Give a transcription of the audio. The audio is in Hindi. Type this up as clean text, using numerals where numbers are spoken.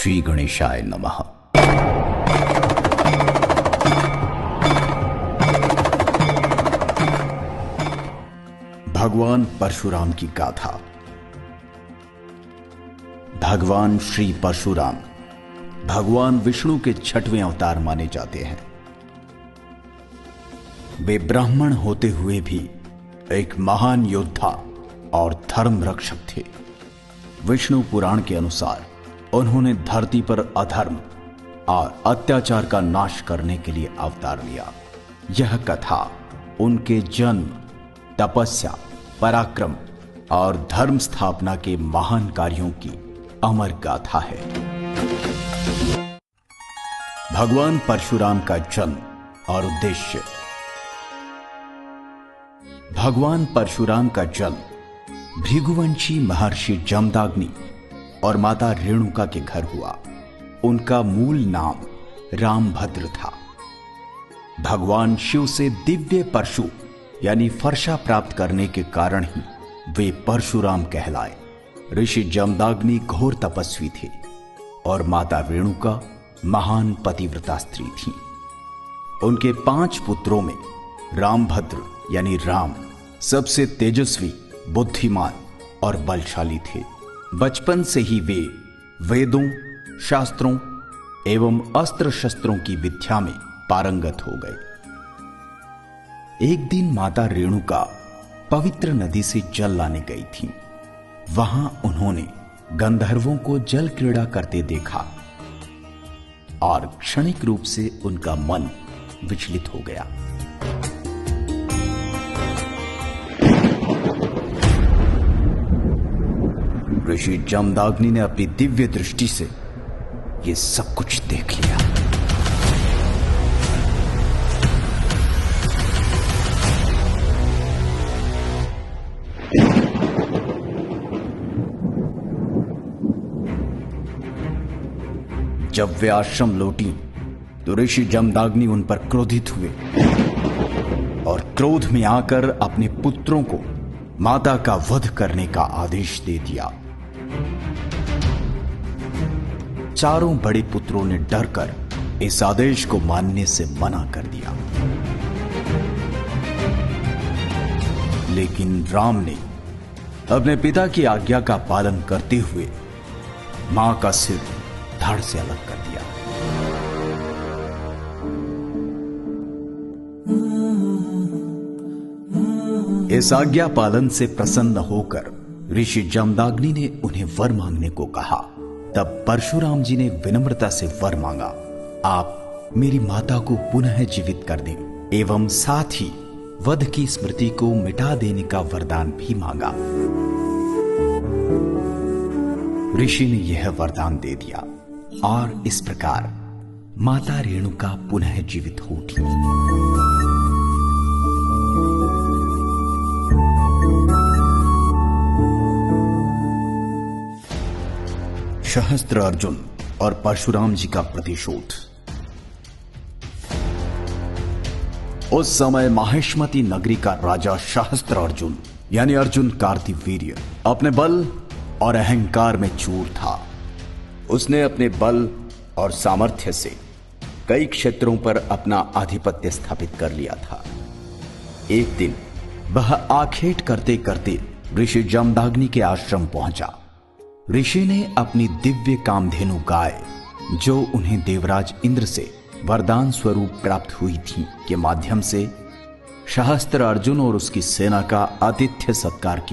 श्री गणेशाय नमः। भगवान परशुराम की गाथा। भगवान श्री परशुराम भगवान विष्णु के 6वें अवतार माने जाते हैं। वे ब्राह्मण होते हुए भी एक महान योद्धा और धर्म रक्षक थे। विष्णु पुराण के अनुसार उन्होंने धरती पर अधर्म और अत्याचार का नाश करने के लिए अवतार लिया। यह कथा उनके जन्म, तपस्या, पराक्रम और धर्म स्थापना के महान कार्यों की अमर गाथा है। भगवान परशुराम का जन्म और उद्देश्य। भगवान परशुराम का जन्म भृगुवंशी महर्षि जमदाग्नि और माता रेणुका के घर हुआ। उनका मूल नाम रामभद्र था। भगवान शिव से दिव्य परशु यानी फर्शा प्राप्त करने के कारण ही वे परशुराम कहलाए। ऋषि जमदाग्नि घोर तपस्वी थे और माता रेणुका महान पतिव्रता स्त्री थी। उनके 5 पुत्रों में रामभद्र यानी राम सबसे तेजस्वी, बुद्धिमान और बलशाली थे। बचपन से ही वे वेदों, शास्त्रों एवं अस्त्र शस्त्रों की विद्या में पारंगत हो गए। एक दिन माता रेणुका पवित्र नदी से जल लाने गई थी। वहां उन्होंने गंधर्वों को जल क्रीड़ा करते देखा और क्षणिक रूप से उनका मन विचलित हो गया। ऋषि जमदाग्नि ने अपनी दिव्य दृष्टि से यह सब कुछ देख लिया। जब वे आश्रम लौटी तो ऋषि जमदाग्नि उन पर क्रोधित हुए और क्रोध में आकर अपने पुत्रों को माता का वध करने का आदेश दे दिया। चारों बड़े पुत्रों ने डरकर इस आदेश को मानने से मना कर दिया, लेकिन राम ने अपने पिता की आज्ञा का पालन करते हुए मां का सिर धड़ से अलग कर दिया। इस आज्ञा पालन से प्रसन्न होकर ऋषि जमदाग्नि ने उन्हें वर मांगने को कहा। तब परशुराम जी ने विनम्रता से वर मांगा, आप मेरी माता को पुनः जीवित कर दें एवं साथ ही वध की स्मृति को मिटा देने का वरदान भी मांगा। ऋषि ने यह वरदान दे दिया और इस प्रकार माता रेणुका पुनः जीवित हो उठी। सहस्त्र अर्जुन और परशुराम जी का प्रतिशोध। उस समय माहेश्मती नगरी का राजा सहस्त्र अर्जुन यानी अर्जुन कार्तिवीर्य अपने बल और अहंकार में चूर था। उसने अपने बल और सामर्थ्य से कई क्षेत्रों पर अपना आधिपत्य स्थापित कर लिया था। एक दिन वह आखेट करते करते ऋषि जमदाग्नि के आश्रम पहुंचा। ऋषि ने अपनी दिव्य कामधेनु गाय, जो उन्हें देवराज इंद्र से वरदान स्वरूप प्राप्त हुई थी, के माध्यम से सहस्त्र अर्जुन और उसकी सेना का आतिथ्य सत्कार किया।